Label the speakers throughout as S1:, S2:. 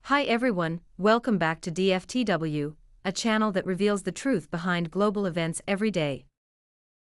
S1: Hi everyone, welcome back to DFTW, a channel that reveals the truth behind global events every day.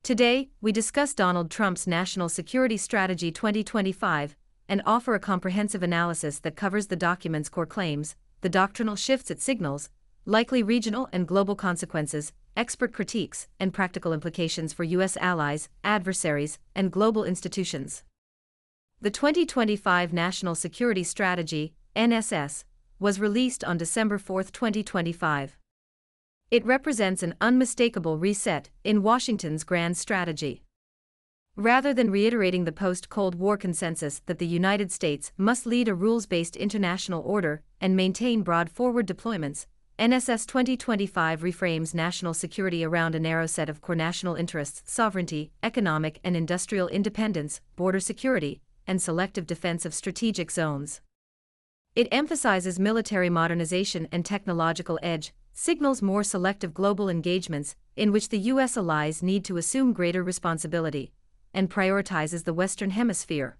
S1: Today, we discuss Donald Trump's National Security Strategy 2025 and offer a comprehensive analysis that covers the document's core claims, the doctrinal shifts it signals, likely regional and global consequences, expert critiques, and practical implications for U.S. allies, adversaries, and global institutions. The 2025 National Security Strategy, NSS, was released on December 4, 2025. It represents an unmistakable reset in Washington's grand strategy. Rather than reiterating the post-Cold War consensus that the United States must lead a rules-based international order and maintain broad forward deployments, NSS 2025 reframes national security around a narrow set of core national interests: sovereignty, economic and industrial independence, border security, and selective defense of strategic zones. It emphasizes military modernization and technological edge, signals more selective global engagements in which the U.S. allies need to assume greater responsibility, and prioritizes the Western Hemisphere.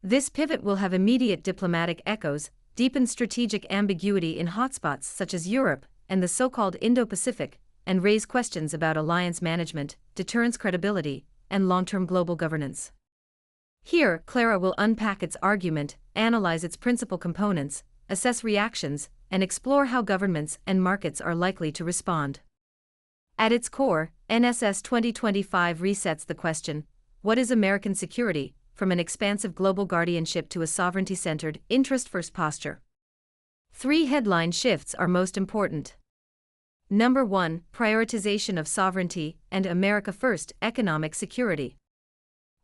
S1: This pivot will have immediate diplomatic echoes, deepen strategic ambiguity in hotspots such as Europe and the so-called Indo-Pacific, and raise questions about alliance management, deterrence credibility, and long-term global governance. Here, Clara will unpack its argument, analyze its principal components, assess reactions, and explore how governments and markets are likely to respond. At its core, NSS 2025 resets the question, what is American security, from an expansive global guardianship to a sovereignty-centered, interest-first posture. Three headline shifts are most important. Number 1, prioritization of sovereignty and America First economic security.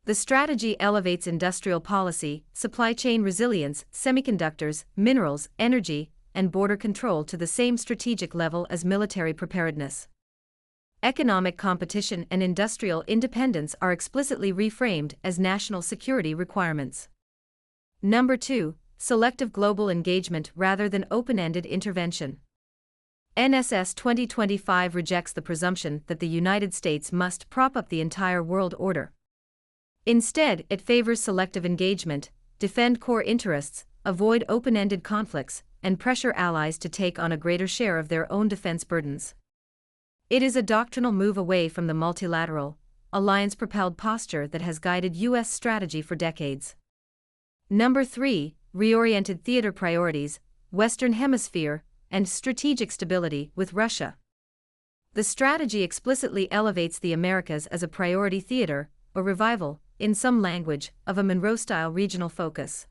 S1: The strategy elevates industrial policy, supply chain resilience, semiconductors, minerals, energy, and border control to the same strategic level as military preparedness. Economic competition and industrial independence are explicitly reframed as national security requirements. Number 2, selective global engagement rather than open-ended intervention. NSS 2025 rejects the presumption that the United States must prop up the entire world order. Instead, it favors selective engagement, defend core interests, avoid open-ended conflicts, and pressure allies to take on a greater share of their own defense burdens. It is a doctrinal move away from the multilateral, alliance-propelled posture that has guided U.S. strategy for decades. Number 3, reoriented theater priorities, Western Hemisphere, and strategic stability with Russia. The strategy explicitly elevates the Americas as a priority theater, or revival, in some language, of a Monroe-style regional focus.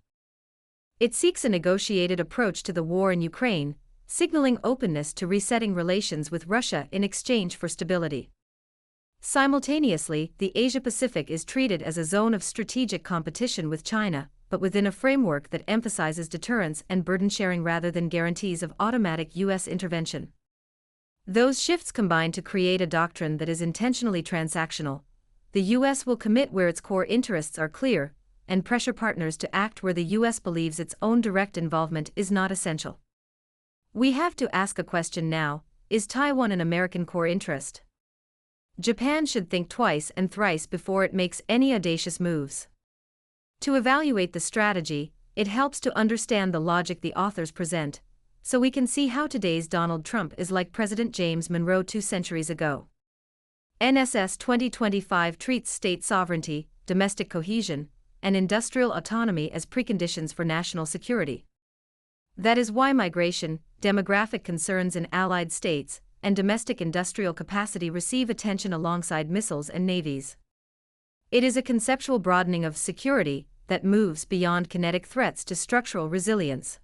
S1: It seeks a negotiated approach to the war in Ukraine, signaling openness to resetting relations with Russia in exchange for stability. Simultaneously, the Asia-Pacific is treated as a zone of strategic competition with China, but within a framework that emphasizes deterrence and burden-sharing rather than guarantees of automatic U.S. intervention. Those shifts combine to create a doctrine that is intentionally transactional. The U.S. will commit where its core interests are clear, and pressure partners to act where the U.S. believes its own direct involvement is not essential. We have to ask a question now: is Taiwan an American core interest? Japan should think twice and thrice before it makes any audacious moves. To evaluate the strategy, it helps to understand the logic the authors present, so we can see how today's Donald Trump is like President James Monroe 2 centuries ago. NSS 2025 treats state sovereignty, domestic cohesion, and industrial autonomy as preconditions for national security. That is why migration, demographic concerns in allied states, and domestic industrial capacity receive attention alongside missiles and navies. It is a conceptual broadening of security that moves beyond kinetic threats to structural resilience.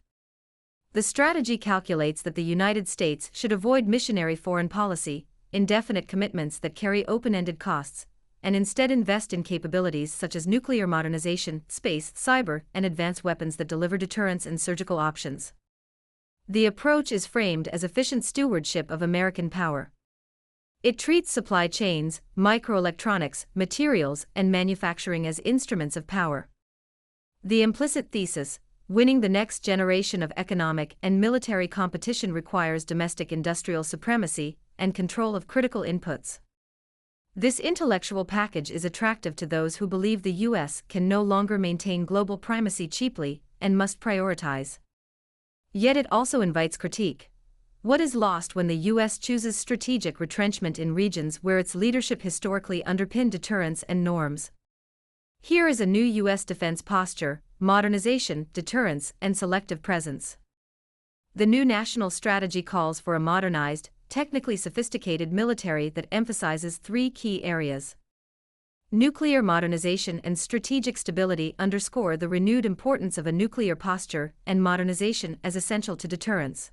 S1: The strategy calculates that the United States should avoid missionary foreign policy, indefinite commitments that carry open-ended costs, and instead invest in capabilities such as nuclear modernization, space, cyber, and advanced weapons that deliver deterrence and surgical options. The approach is framed as efficient stewardship of American power. It treats supply chains, microelectronics, materials, and manufacturing as instruments of power. The implicit thesis, winning the next generation of economic and military competition, requires domestic industrial supremacy and control of critical inputs. This intellectual package is attractive to those who believe the U.S. can no longer maintain global primacy cheaply and must prioritize Yet it also invites critique. What is lost when the U.S. chooses strategic retrenchment in regions where its leadership historically underpinned deterrence and norms? Here is a new U.S. defense posture: modernization, deterrence, and selective presence. The new national strategy calls for a modernized, technically sophisticated military that emphasizes three key areas. Nuclear modernization and strategic stability underscore the renewed importance of a nuclear posture and modernization as essential to deterrence.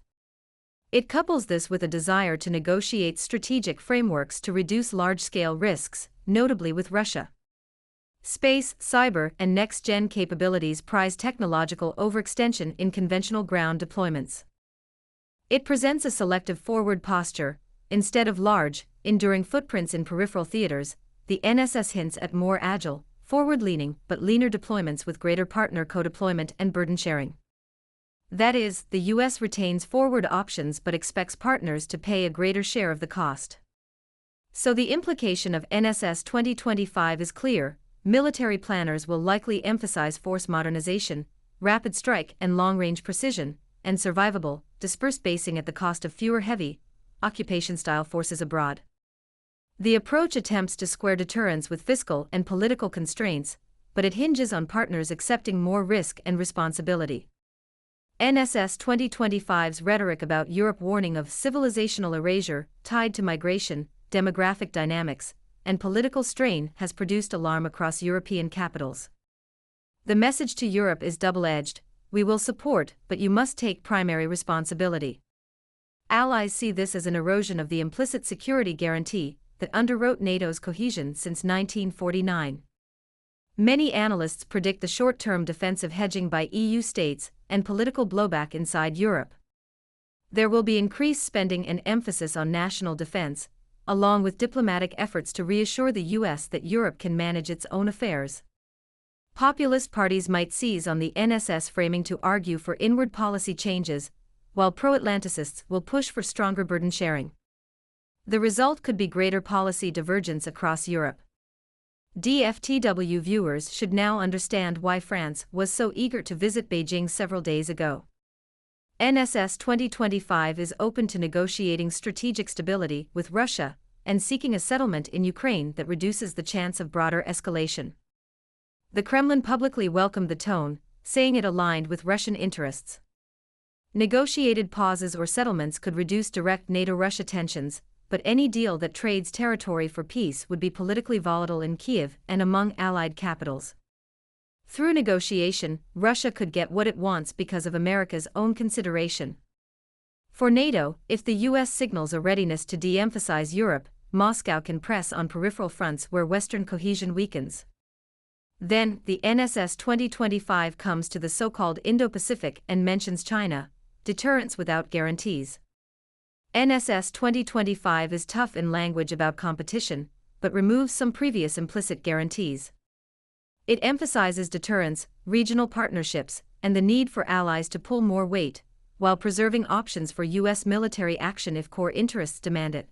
S1: It couples this with a desire to negotiate strategic frameworks to reduce large-scale risks, notably with Russia. Space, cyber, and next-gen capabilities prize technological overextension in conventional ground deployments. It presents a selective forward posture. Instead of large, enduring footprints in peripheral theaters, the NSS hints at more agile, forward-leaning but leaner deployments with greater partner co-deployment and burden sharing. That is, the U.S. retains forward options but expects partners to pay a greater share of the cost. So the implication of NSS 2025 is clear: military planners will likely emphasize force modernization, rapid strike and long-range precision, and survivable, dispersed basing at the cost of fewer heavy, occupation-style forces abroad. The approach attempts to square deterrence with fiscal and political constraints, but it hinges on partners accepting more risk and responsibility. NSS 2025's rhetoric about Europe warning of civilizational erasure, tied to migration, demographic dynamics, and political strain has produced alarm across European capitals. The message to Europe is double-edged: we will support, but you must take primary responsibility. Allies see this as an erosion of the implicit security guarantee that underwrote NATO's cohesion since 1949. Many analysts predict the short-term defensive hedging by EU states and political blowback inside Europe. There will be increased spending and emphasis on national defense, along with diplomatic efforts to reassure the US that Europe can manage its own affairs. Populist parties might seize on the NSS framing to argue for inward policy changes, while pro-Atlanticists will push for stronger burden sharing. The result could be greater policy divergence across Europe. DFTW viewers should now understand why France was so eager to visit Beijing several days ago. NSS 2025 is open to negotiating strategic stability with Russia and seeking a settlement in Ukraine that reduces the chance of broader escalation. The Kremlin publicly welcomed the tone, saying it aligned with Russian interests. Negotiated pauses or settlements could reduce direct NATO-Russia tensions, but any deal that trades territory for peace would be politically volatile in Kiev and among allied capitals. Through negotiation, Russia could get what it wants because of America's own consideration. For NATO, if the US signals a readiness to de-emphasize Europe, Moscow can press on peripheral fronts where Western cohesion weakens. Then, the NSS 2025 comes to the so-called Indo-Pacific and mentions China: deterrence without guarantees. NSS 2025 is tough in language about competition, but removes some previous implicit guarantees. It emphasizes deterrence, regional partnerships, and the need for allies to pull more weight, while preserving options for US military action if core interests demand it.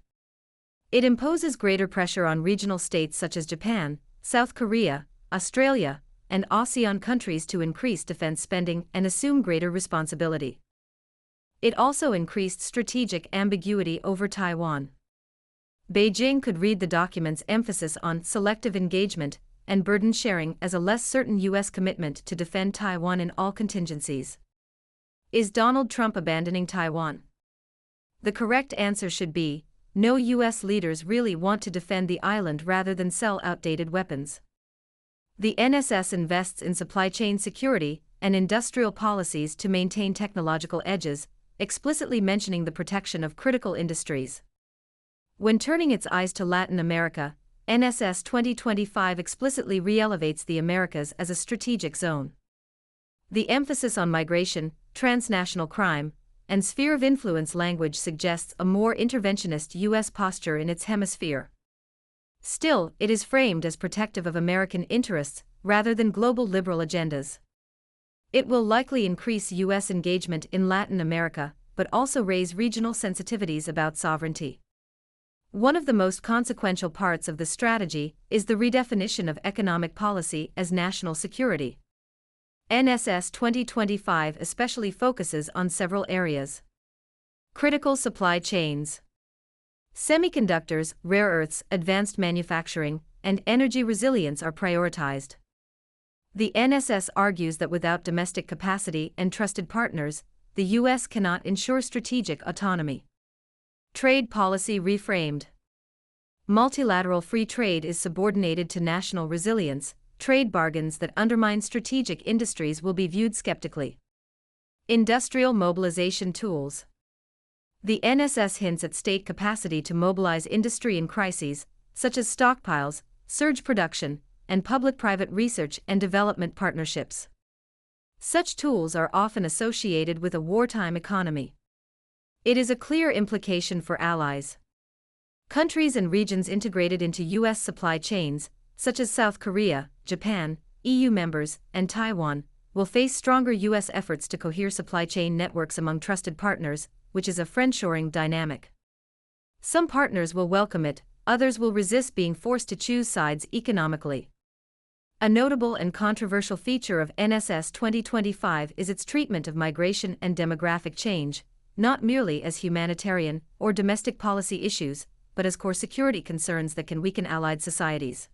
S1: It imposes greater pressure on regional states such as Japan, South Korea, Australia, and ASEAN countries to increase defense spending and assume greater responsibility. It also increased strategic ambiguity over Taiwan. Beijing could read the document's emphasis on selective engagement and burden sharing as a less certain US commitment to defend Taiwan in all contingencies. Is Donald Trump abandoning Taiwan? The correct answer should be, no. US leaders really want to defend the island rather than sell outdated weapons. The NSS invests in supply chain security and industrial policies to maintain technological edges, explicitly mentioning the protection of critical industries. When turning its eyes to Latin America, NSS 2025 explicitly re-elevates the Americas as a strategic zone. The emphasis on migration, transnational crime, and sphere of influence language suggests a more interventionist US posture in its hemisphere. Still, it is framed as protective of American interests rather than global liberal agendas. It will likely increase US engagement in Latin America, but also raise regional sensitivities about sovereignty. One of the most consequential parts of the strategy is the redefinition of economic policy as national security. NSS 2025 especially focuses on several areas. Critical supply chains. Semiconductors, rare earths, advanced manufacturing, and energy resilience are prioritized. The NSS argues that without domestic capacity and trusted partners, the U.S. cannot ensure strategic autonomy. Trade policy reframed. Multilateral free trade is subordinated to national resilience. Trade bargains that undermine strategic industries will be viewed skeptically. Industrial mobilization tools. The NSS hints at state capacity to mobilize industry in crises, such as stockpiles, surge production, and public-private research and development partnerships. Such tools are often associated with a wartime economy. It is a clear implication for allies. Countries and regions integrated into U.S. supply chains, such as South Korea, Japan, EU members, and Taiwan, will face stronger U.S. efforts to cohere supply chain networks among trusted partners, which is a friendshoring dynamic. Some partners will welcome it, others will resist being forced to choose sides economically. A notable and controversial feature of NSS 2025 is its treatment of migration and demographic change, not merely as humanitarian or domestic policy issues, but as core security concerns that can weaken allied societies.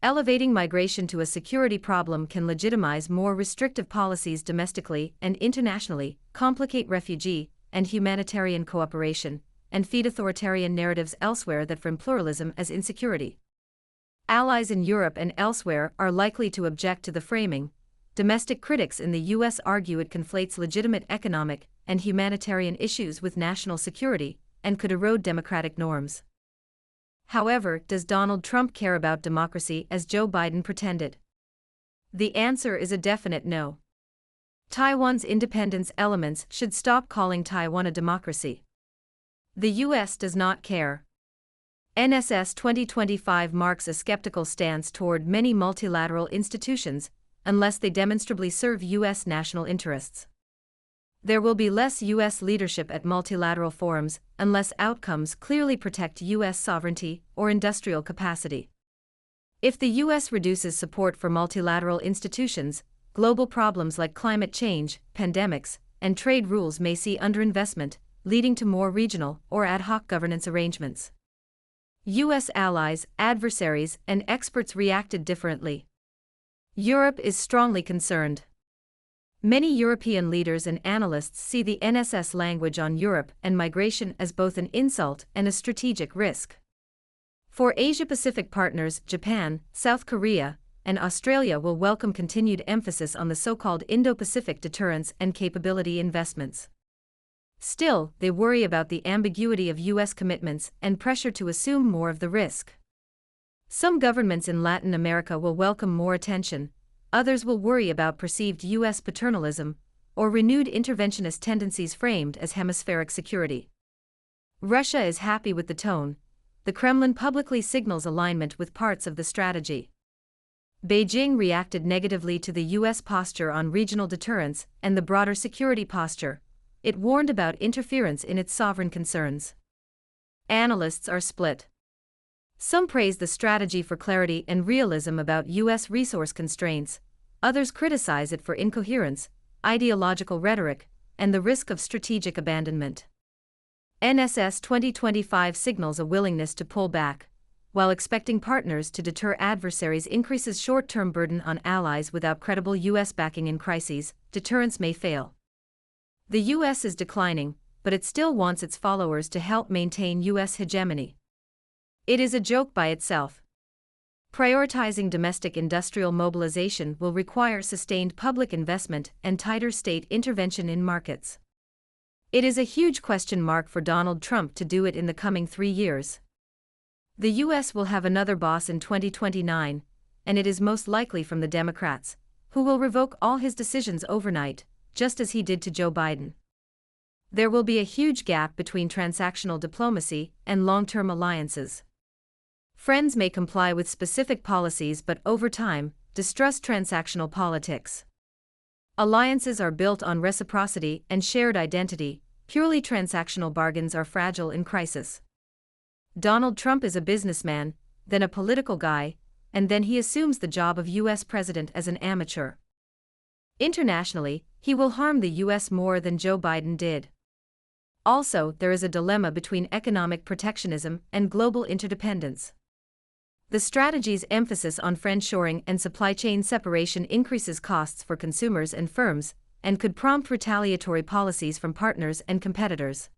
S1: Elevating migration to a security problem can legitimize more restrictive policies domestically and internationally, complicate refugee and humanitarian cooperation, and feed authoritarian narratives elsewhere that frame pluralism as insecurity. Allies in Europe and elsewhere are likely to object to the framing. Domestic critics in the U.S. argue it conflates legitimate economic and humanitarian issues with national security and could erode democratic norms. However, does Donald Trump care about democracy as Joe Biden pretended? The answer is a definite no. Taiwan's independence elements should stop calling Taiwan a democracy. The U.S. does not care. NSS 2025 marks a skeptical stance toward many multilateral institutions, unless they demonstrably serve U.S. national interests. There will be less U.S. leadership at multilateral forums unless outcomes clearly protect U.S. sovereignty or industrial capacity. If the U.S. reduces support for multilateral institutions, global problems like climate change, pandemics, and trade rules may see underinvestment, leading to more regional or ad hoc governance arrangements. U.S. allies, adversaries, and experts reacted differently. Europe is strongly concerned. Many European leaders and analysts see the NSS language on Europe and migration as both an insult and a strategic risk. For Asia-Pacific partners, Japan, South Korea, and Australia will welcome continued emphasis on the so-called Indo-Pacific deterrence and capability investments. Still, they worry about the ambiguity of U.S. commitments and pressure to assume more of the risk. Some governments in Latin America will welcome more attention, others will worry about perceived U.S. paternalism or renewed interventionist tendencies framed as hemispheric security. Russia is happy with the tone. The Kremlin publicly signals alignment with parts of the strategy. Beijing reacted negatively to the U.S. posture on regional deterrence and the broader security posture. It warned about interference in its sovereign concerns. Analysts are split. Some praise the strategy for clarity and realism about U.S. resource constraints, others criticize it for incoherence, ideological rhetoric, and the risk of strategic abandonment. NSS 2025 signals a willingness to pull back, while expecting partners to deter adversaries increases short-term burden on allies without credible U.S. backing in crises. Deterrence may fail. The U.S. is declining, but it still wants its followers to help maintain U.S. hegemony. It is a joke by itself. Prioritizing domestic industrial mobilization will require sustained public investment and tighter state intervention in markets. It is a huge question mark for Donald Trump to do it in the coming 3 years. The U.S. will have another boss in 2029, and it is most likely from the Democrats, who will revoke all his decisions overnight, just as he did to Joe Biden. There will be a huge gap between transactional diplomacy and long-term alliances. Friends may comply with specific policies but over time, distrust transactional politics. Alliances are built on reciprocity and shared identity. Purely transactional bargains are fragile in crisis. Donald Trump is a businessman, then a political guy, and then he assumes the job of U.S. president as an amateur. Internationally, he will harm the US more than Joe Biden did. Also, there is a dilemma between economic protectionism and global interdependence. The strategy's emphasis on friendshoring and supply chain separation increases costs for consumers and firms, and could prompt retaliatory policies from partners and competitors.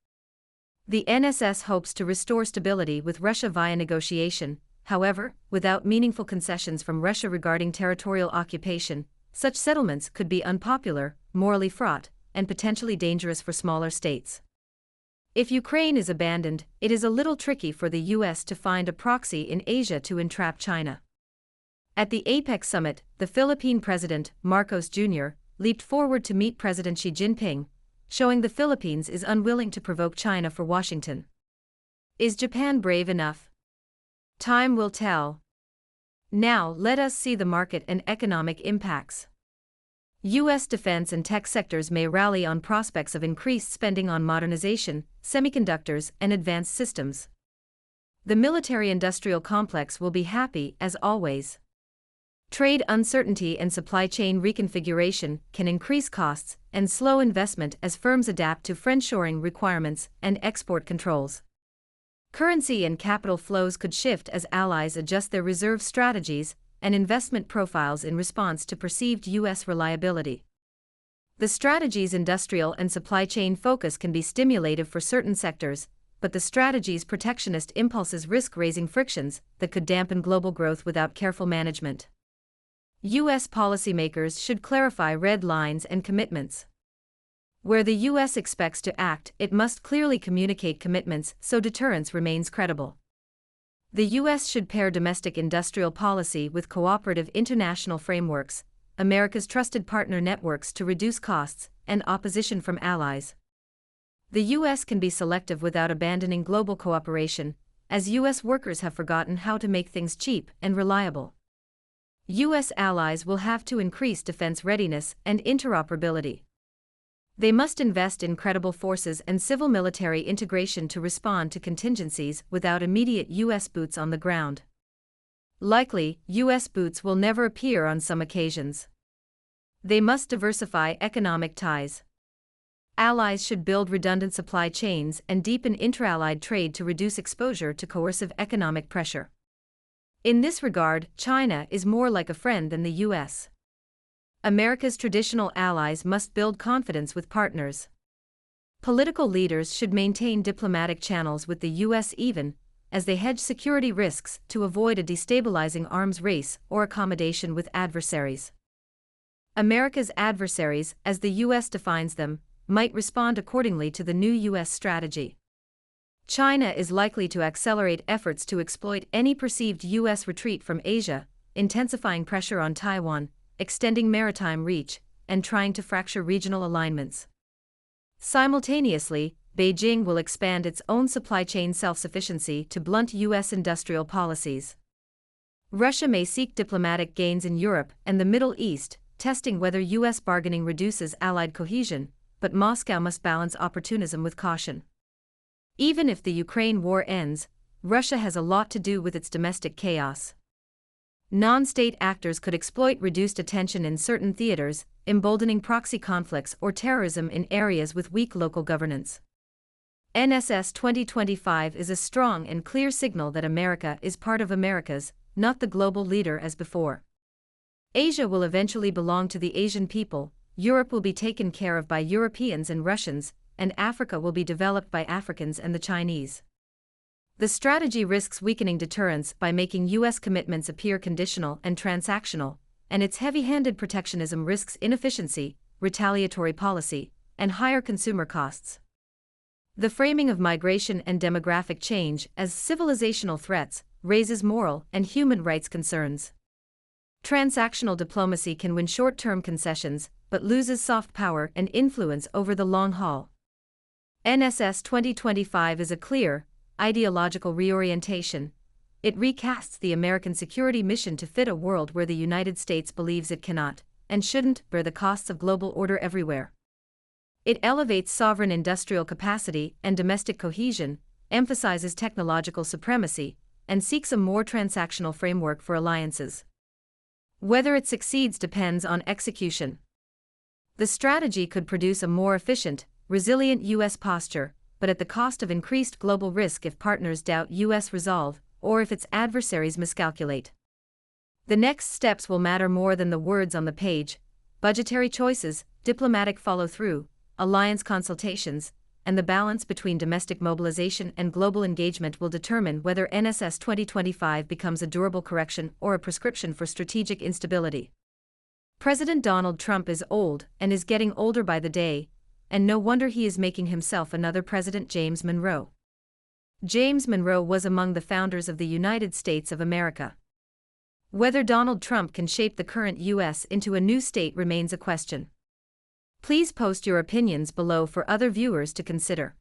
S1: The NSS hopes to restore stability with Russia via negotiation. However, without meaningful concessions from Russia regarding territorial occupation, such settlements could be unpopular, morally fraught, and potentially dangerous for smaller states. If Ukraine is abandoned, it is a little tricky for the US to find a proxy in Asia to entrap China. At the APEC summit, the Philippine President, Marcos Jr., leaped forward to meet President Xi Jinping, showing the Philippines is unwilling to provoke China for Washington. Is Japan brave enough? Time will tell. Now, let us see the market and economic impacts. U.S. defense and tech sectors may rally on prospects of increased spending on modernization, semiconductors, and advanced systems. The military-industrial complex will be happy, as always. Trade uncertainty and supply chain reconfiguration can increase costs and slow investment as firms adapt to friendshoring requirements and export controls. Currency and capital flows could shift as allies adjust their reserve strategies and investment profiles in response to perceived U.S. reliability. The strategy's industrial and supply chain focus can be stimulative for certain sectors, but the strategy's protectionist impulses risk raising frictions that could dampen global growth without careful management. U.S. policymakers should clarify red lines and commitments. Where the U.S. expects to act, it must clearly communicate commitments so deterrence remains credible. The U.S. should pair domestic industrial policy with cooperative international frameworks, America's trusted partner networks to reduce costs, and opposition from allies. The U.S. can be selective without abandoning global cooperation, as U.S. workers have forgotten how to make things cheap and reliable. U.S. allies will have to increase defense readiness and interoperability. They must invest in credible forces and civil-military integration to respond to contingencies without immediate U.S. boots on the ground. Likely, U.S. boots will never appear on some occasions. They must diversify economic ties. Allies should build redundant supply chains and deepen intra-allied trade to reduce exposure to coercive economic pressure. In this regard, China is more like a friend than the U.S. America's traditional allies must build confidence with partners. Political leaders should maintain diplomatic channels with the U.S. even as they hedge security risks to avoid a destabilizing arms race or accommodation with adversaries. America's adversaries, as the U.S. defines them, might respond accordingly to the new U.S. strategy. China is likely to accelerate efforts to exploit any perceived U.S. retreat from Asia, intensifying pressure on Taiwan, extending maritime reach, and trying to fracture regional alignments. Simultaneously, Beijing will expand its own supply chain self-sufficiency to blunt U.S. industrial policies. Russia may seek diplomatic gains in Europe and the Middle East, testing whether U.S. bargaining reduces Allied cohesion, but Moscow must balance opportunism with caution. Even if the Ukraine war ends, Russia has a lot to do with its domestic chaos. Non-state actors could exploit reduced attention in certain theaters, emboldening proxy conflicts or terrorism in areas with weak local governance. NSS 2025 is a strong and clear signal that America is part of Americas, not the global leader as before. Asia will eventually belong to the Asian people, Europe will be taken care of by Europeans and Russians, and Africa will be developed by Africans and the Chinese. The strategy risks weakening deterrence by making U.S. commitments appear conditional and transactional, and its heavy-handed protectionism risks inefficiency, retaliatory policy, and higher consumer costs. The framing of migration and demographic change as civilizational threats raises moral and human rights concerns. Transactional diplomacy can win short-term concessions, but loses soft power and influence over the long haul. NSS 2025 is a clear, ideological reorientation. It recasts the American security mission to fit a world where the United States believes it cannot, and shouldn't, bear the costs of global order everywhere. It elevates sovereign industrial capacity and domestic cohesion, emphasizes technological supremacy, and seeks a more transactional framework for alliances. Whether it succeeds depends on execution. The strategy could produce a more efficient, resilient U.S. posture, but at the cost of increased global risk if partners doubt U.S. resolve, or if its adversaries miscalculate. The next steps will matter more than the words on the page. Budgetary choices, diplomatic follow-through, alliance consultations, and the balance between domestic mobilization and global engagement will determine whether NSS 2025 becomes a durable correction or a prescription for strategic instability. President Donald Trump is old and is getting older by the day, and no wonder he is making himself another President James Monroe. James Monroe was among the founders of the United States of America. Whether Donald Trump can shape the current U.S. into a new state remains a question. Please post your opinions below for other viewers to consider.